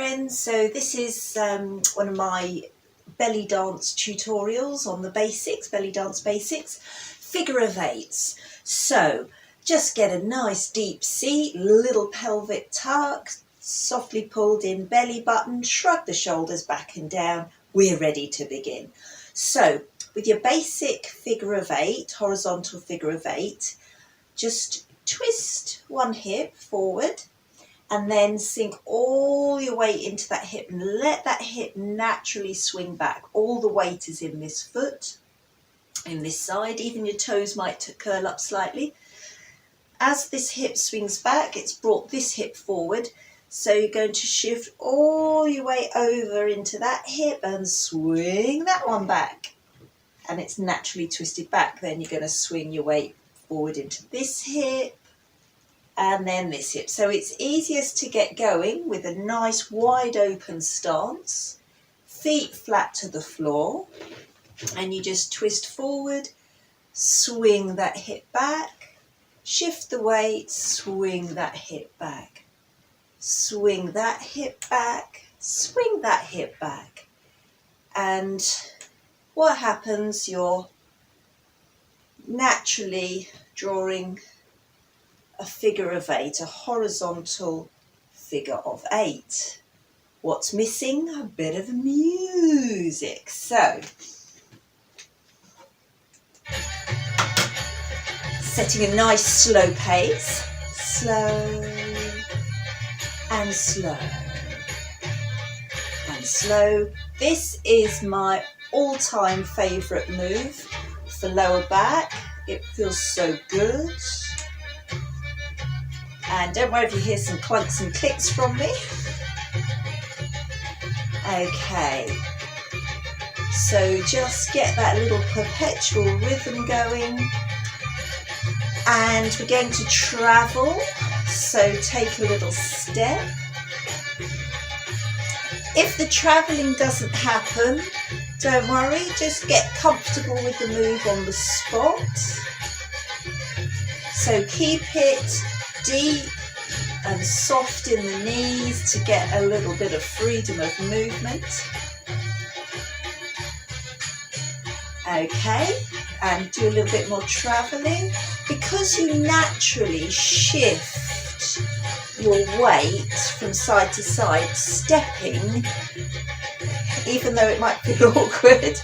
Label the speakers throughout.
Speaker 1: friends, so this is one of my belly dance tutorials on the basics, belly dance basics, figure of eights. So just get a nice deep seat, little pelvic tuck, softly pulled in belly button, shrug the shoulders back and down, we're ready to begin. So with your basic figure of eight, horizontal figure of eight, just twist one hip forward and then sink all your weight into that hip and let that hip naturally swing back. All the weight is in this foot, in this side. Even your toes might curl up slightly. As this hip swings back, it's brought this hip forward. So you're going to shift all your weight over into that hip and swing that one back. And it's naturally twisted back. Then you're going to swing your weight forward into this hip and then this hip. So it's easiest to get going with a nice wide open stance, feet flat to the floor, and you just twist forward, swing that hip back, shift the weight, swing that hip back, swing that hip back, swing that hip back. And what happens, you're naturally drawing a figure of eight, a horizontal figure of eight. What's missing? A bit of music. So, setting a nice slow pace, slow and slow and slow. This is my all-time favourite move for lower back. It feels so good. And don't worry if you hear some clunks and clicks from me. Okay, so just get that little perpetual rhythm going. And we're going to travel, so take a little step. If the travelling doesn't happen, don't worry, just get comfortable with the move on the spot. So keep it deep and soft in the knees to get a little bit of freedom of movement. Okay, and do a little bit more travelling. Because you naturally shift your weight from side to side, stepping, even though it might feel awkward,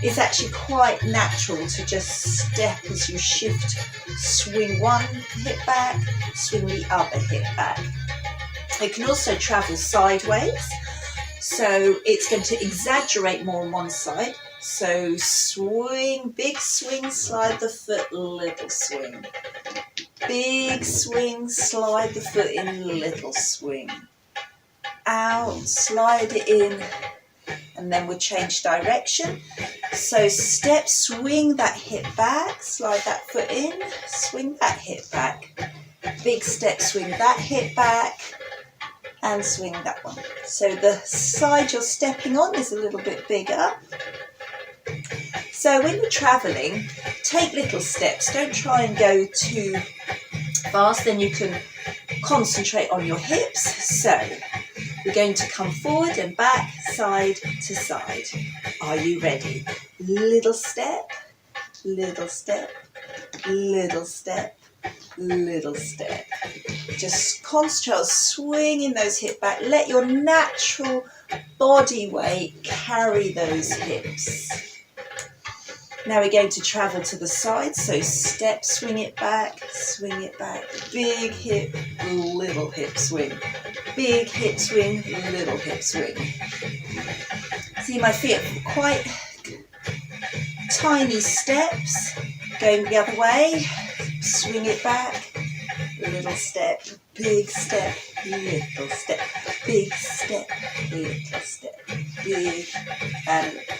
Speaker 1: it's actually quite natural to just step as you shift. Swing one hip back, swing the other hip back. You can also travel sideways, so it's going to exaggerate more on one side. So swing, big swing, slide the foot, little swing. Big swing, slide the foot in, little swing. Out, slide it in, and then we'll change direction. So step, swing that hip back, slide that foot in, swing that hip back. Big step, swing that hip back, and swing that one. So the side you're stepping on is a little bit bigger. So when you're travelling, take little steps. Don't try and go too fast, then you can concentrate on your hips. So we're going to come forward and back, side to side. Are you ready? Little step, little step, little step, little step. Just concentrate on swinging those hips back. Let your natural body weight carry those hips. Now we're going to travel to the side, so step, swing it back, big hip, little hip swing, big hip swing, little hip swing. See my feet are quite tiny steps, going the other way, swing it back, little step, big step, little step, big step, little step, big and little.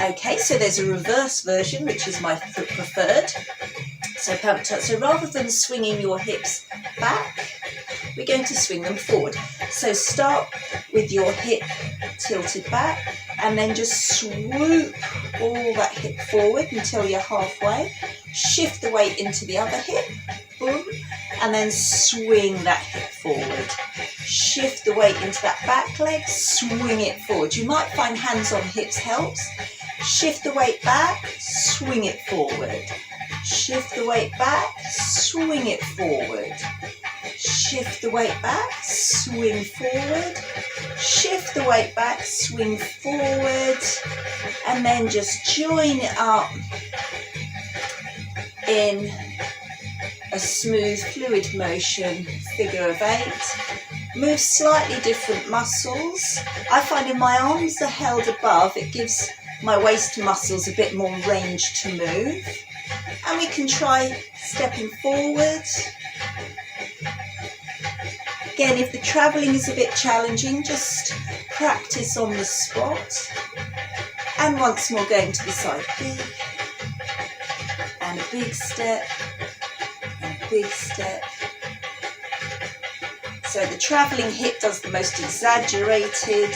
Speaker 1: Okay, so there's a reverse version, which is my preferred. So rather than swinging your hips back, we're going to swing them forward. So start with your hip tilted back and then just swoop all that hip forward until you're halfway. Shift the weight into the other hip boom, and then swing that hip forward. Shift the weight into that back leg, swing it forward. You might find hands on hips helps. Shift the weight back, swing it forward. Shift the weight back, swing it forward. Shift the weight back, swing forward. Shift the weight back, swing forward. And then just join it up in a smooth, fluid motion, figure of 8. Move slightly different muscles. I find if my arms are held above, it gives my waist muscles a bit more range to move. And we can try stepping forward. Again, if the travelling is a bit challenging, just practice on the spot. And once more going to the side, big, and a big step, and a big step. So the travelling hip does the most exaggerated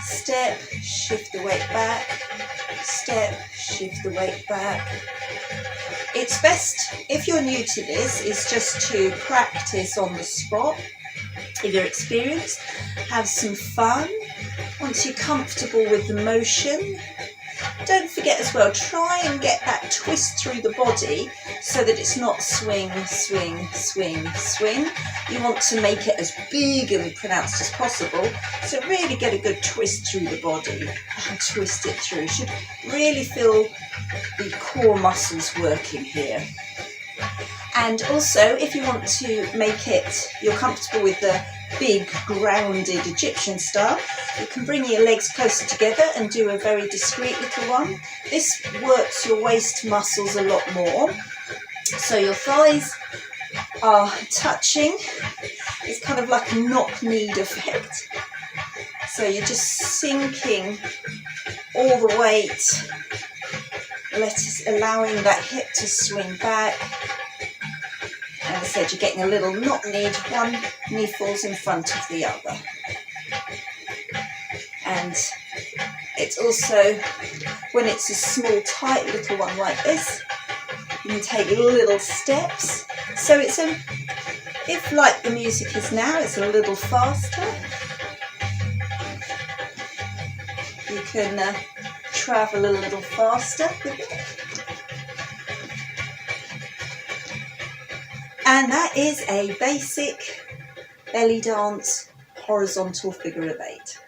Speaker 1: step, shift the weight back, step, shift the weight back. It's best, if you're new to this, is just to practice on the spot. If you're experienced, have some fun. Once you're comfortable with the motion, don't forget as well, try and get that twist through the body so that it's not swing, swing, swing, swing. You want to make it as big and pronounced as possible. So really get a good twist through the body and twist it through. You should really feel the core muscles working here. And also, if you want to make it, you're comfortable with the big grounded Egyptian style, you can bring your legs closer together and do a very discreet little one. This works your waist muscles a lot more. So your thighs are touching. It's kind of like a knock-kneed effect. So you're just sinking all the weight, allowing that hip to swing back. And as I said, you're getting a little knock-kneed, one knee falls in front of the other. And it's also, when it's a small, tight little one like this, you can take little steps. So it's if like the music is now, it's a little faster. You can travel a little faster with it. And that is a basic belly dance horizontal figure of 8.